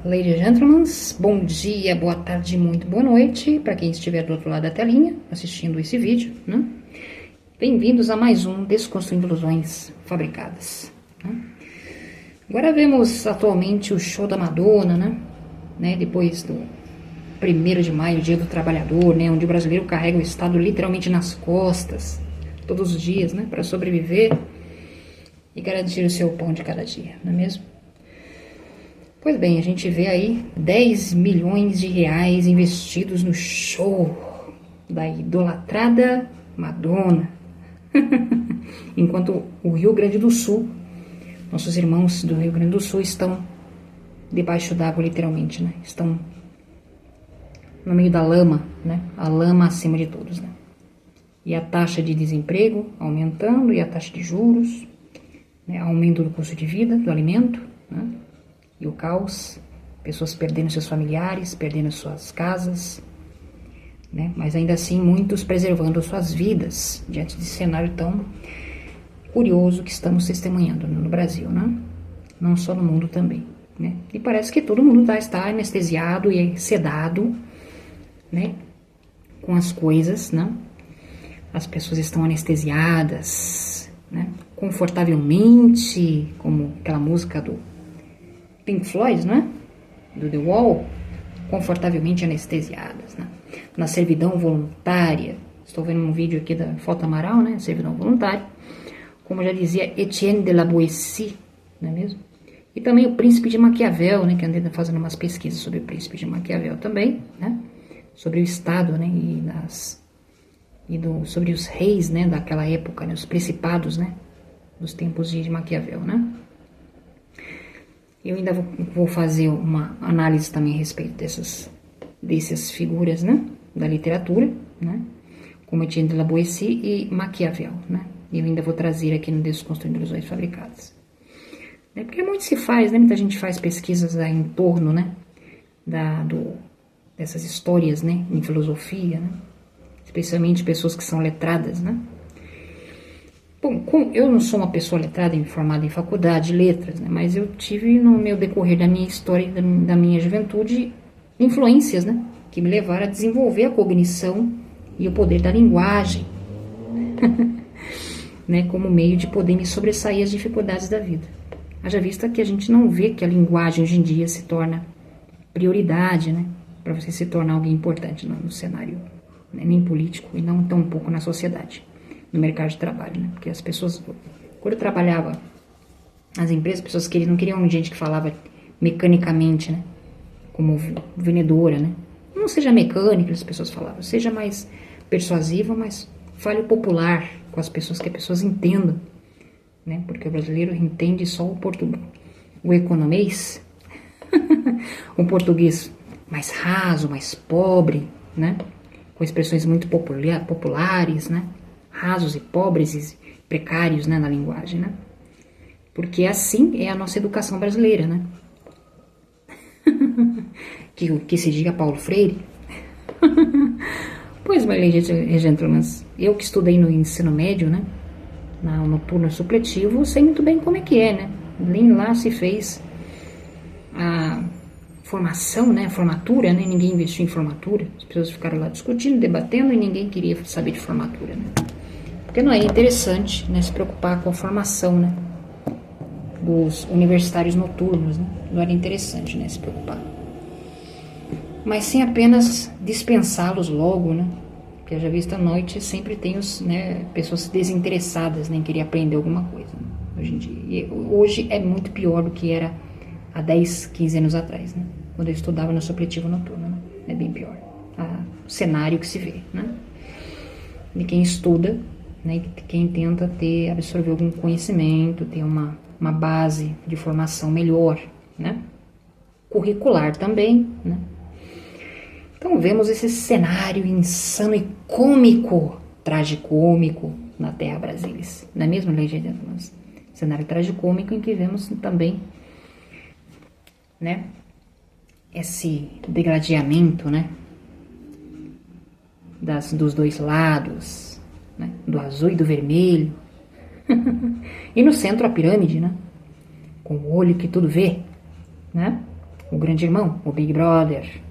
Ladies and gentlemen, bom dia, boa tarde, muito boa noite para quem estiver do outro lado da telinha assistindo esse vídeo, né? Bem-vindos a mais um Desconstruindo Ilusões Fabricadas, né? Agora vemos atualmente o show da Madonna, né? Depois do 1º de maio, Dia do Trabalhador, né? Onde o brasileiro carrega o Estado literalmente nas costas, todos os dias, né? Para sobreviver e garantir o seu pão de cada dia, não é mesmo? Pois bem, a gente vê aí 10 milhões de reais investidos no show da idolatrada Madonna. Enquanto o Rio Grande do Sul, nossos irmãos do Rio Grande do Sul estão debaixo d'água literalmente, né? Estão no meio da lama, né? A lama acima de todos, né? E a taxa de desemprego aumentando e a taxa de juros, né? Aumento do custo de vida, do alimento, né? E o caos, pessoas perdendo seus familiares, perdendo suas casas, né? Mas ainda assim muitos preservando suas vidas diante desse cenário tão curioso que estamos testemunhando no Brasil, né? Não só no mundo também, né? E parece que todo mundo está anestesiado e sedado, né? Com as coisas, né? As pessoas estão anestesiadas, né? Confortavelmente, como aquela música do Pink Floyd, né? Do The Wall, confortavelmente anestesiadas, né? Na servidão voluntária. Estou vendo um vídeo aqui da Foto Amaral, né? Servidão voluntária. Como já dizia Etienne de la Boétie, não é mesmo? E também o Príncipe de Maquiavel, né? Que andei fazendo umas pesquisas sobre o Príncipe de Maquiavel também, né? Sobre o Estado, né? Sobre os reis, né? Daquela época, né? Os principados, né? Dos tempos de Maquiavel, né? Eu ainda vou fazer uma análise também a respeito dessas figuras, né, da literatura, né, como Etienne de la Boétie e Maquiavel, né. Eu ainda vou trazer aqui no Desconstruindo Ilusões Fabricadas. Porque muito se faz, né, muita gente faz pesquisas em torno, né, dessas histórias, né, em filosofia, né, especialmente pessoas que são letradas, né. Bom, eu não sou uma pessoa letrada, formada em faculdade de letras, né, mas eu tive no meu decorrer da minha história, da minha juventude, influências, né, que me levaram a desenvolver a cognição e o poder da linguagem, né, como meio de poder me sobressair às dificuldades da vida. Haja vista que a gente não vê que a linguagem hoje em dia se torna prioridade, né, para você se tornar alguém importante no cenário, né, nem político e não tão pouco na sociedade. No mercado de trabalho, né? Porque as pessoas, quando eu trabalhava nas empresas, as pessoas não queriam gente que falava mecanicamente, né? Como vendedora, né? Não seja mecânica, as pessoas falavam, seja mais persuasiva, mas fale o popular com as pessoas, que as pessoas entendam, né? Porque o brasileiro entende só o economês, o português mais raso, mais pobre, né? Com expressões muito populares, né? Rasos e pobres e precários, né, na linguagem, né? Porque assim é a nossa educação brasileira, né? que se diga Paulo Freire. Pois, my ladies and gentlemen, eu que estudei no ensino médio, né, no turno supletivo, sei muito bem como é que é, né? Nem lá se fez a formação, né, a formatura, né? Ninguém investiu em formatura. As pessoas ficaram lá discutindo, debatendo e ninguém queria saber de formatura, né? Porque não é interessante, né, se preocupar com a formação, né, dos universitários noturnos, né? Não era interessante, né, se preocupar. Mas sim apenas dispensá-los logo, né? Porque já visto à noite sempre tem pessoas desinteressadas, né, em querer aprender alguma coisa, né, hoje em dia. E hoje é muito pior do que era há 10, 15 anos atrás, né? Quando eu estudava no supletivo noturno, né? É bem pior. O cenário que se vê, né? De quem estuda, né? De quem tenta absorver algum conhecimento, ter uma base de formação melhor, né? Curricular também, né? Então vemos esse cenário insano e cômico, tragicômico na Terra Brasilis, não é mesmo, legenda? Cenário tragicômico em que vemos também, né, esse degradeamento, né, dos dois lados, né, do azul e do vermelho, e no centro a pirâmide, né, com o olho que tudo vê, né, o grande irmão, o Big Brother,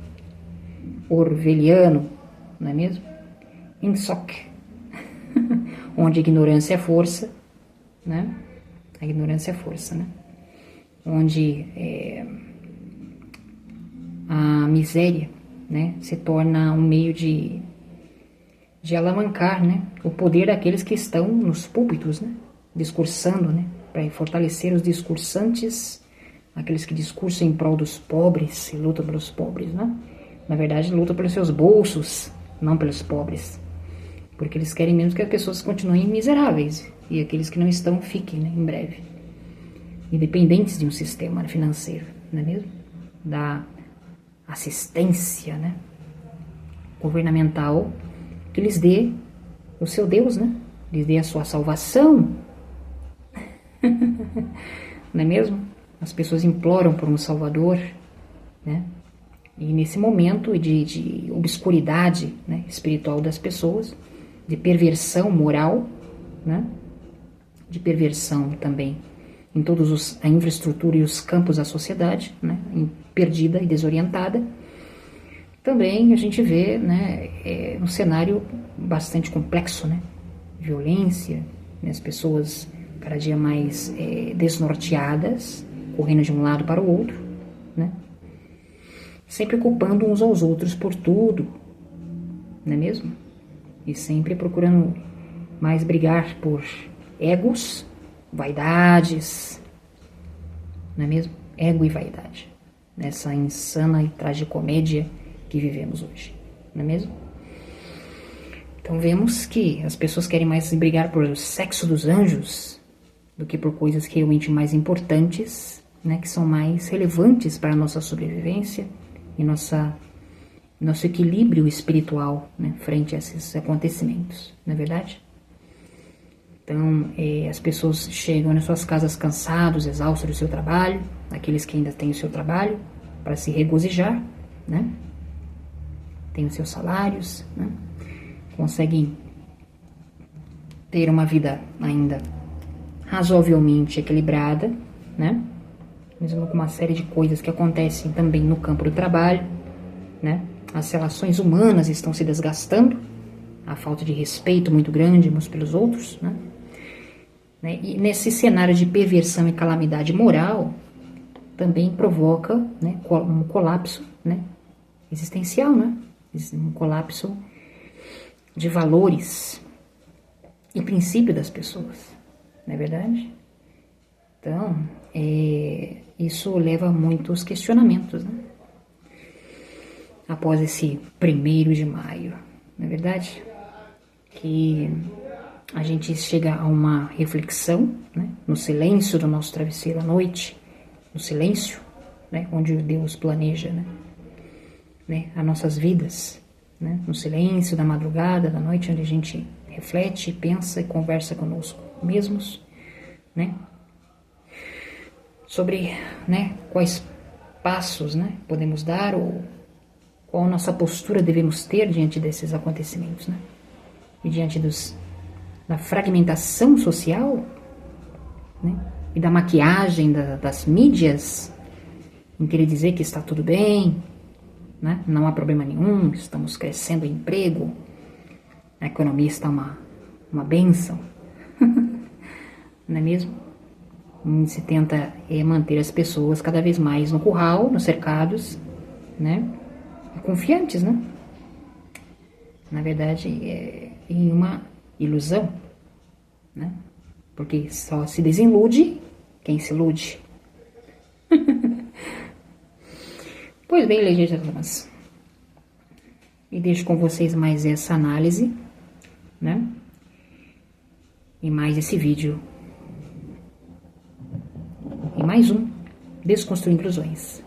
orwelliano, não é mesmo? Ingsoc, onde a ignorância é força, né? A ignorância é força, né? Onde a miséria, né, se torna um meio de alavancar, né, o poder daqueles que estão nos púlpitos, né, discursando, né, para fortalecer os discursantes, aqueles que discursam em prol dos pobres e lutam pelos pobres, né? Na verdade, lutam pelos seus bolsos, não pelos pobres, porque eles querem mesmo que as pessoas continuem miseráveis e aqueles que não estão fiquem, né, em breve, independentes de um sistema financeiro, não é mesmo? Da assistência, né, governamental, que lhes dê o seu Deus, né? Lhes dê a sua salvação. Não é mesmo? As pessoas imploram por um Salvador, né? E nesse momento de obscuridade, né, espiritual das pessoas, de perversão moral, né? De perversão também em todos a infraestrutura e os campos da sociedade, né? Perdida e desorientada. Também a gente vê, né, um cenário bastante complexo, né? Violência, né, as pessoas cada dia mais desnorteadas, correndo de um lado para o outro, né? Sempre culpando uns aos outros por tudo, não é mesmo? E sempre procurando mais brigar por egos, vaidades, não é mesmo? Ego e vaidade, nessa insana e tragicomédia que vivemos hoje, não é mesmo? Então vemos que as pessoas querem mais brigar por o sexo dos anjos do que por coisas que realmente mais importantes, né, que são mais relevantes para a nossa sobrevivência e nosso equilíbrio espiritual, né, frente a esses acontecimentos, não é verdade? Então, as pessoas chegam nas suas casas cansados, exaustos do seu trabalho, aqueles que ainda têm o seu trabalho para se regozijar, né? Têm os seus salários, né? Conseguem ter uma vida ainda razoavelmente equilibrada, né? Mesmo com uma série de coisas que acontecem também no campo do trabalho, né? As relações humanas estão se desgastando, a falta de respeito muito grande uns pelos outros, né? E nesse cenário de perversão e calamidade moral, também provoca, né, um colapso, né, existencial, né? Um colapso de valores e princípio das pessoas, não é verdade? Então, isso leva a muitos questionamentos, né? Após esse 1º de maio, não é verdade? Que a gente chega a uma reflexão, né? No silêncio do nosso travesseiro à noite, no silêncio, né? Onde Deus planeja, né? As nossas vidas, né? No silêncio da madrugada, da noite, onde a gente reflete, pensa e conversa conosco mesmos, né? Sobre, né, quais passos, né, podemos dar ou qual a nossa postura devemos ter diante desses acontecimentos, né? E diante da fragmentação social, né? E da maquiagem das mídias em querer dizer que está tudo bem, né? Não há problema nenhum, estamos crescendo em emprego, a economia está uma bênção, não é mesmo? Se tenta manter as pessoas cada vez mais no curral, nos cercados, né? Confiantes, né? Na verdade, em uma ilusão, né? Porque só se desilude quem se ilude. Pois bem, legítimas, e deixo com vocês mais essa análise, né? E mais esse vídeo. E mais um, Desconstruindo Ilusões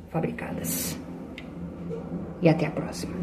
Fabricadas. E até a próxima.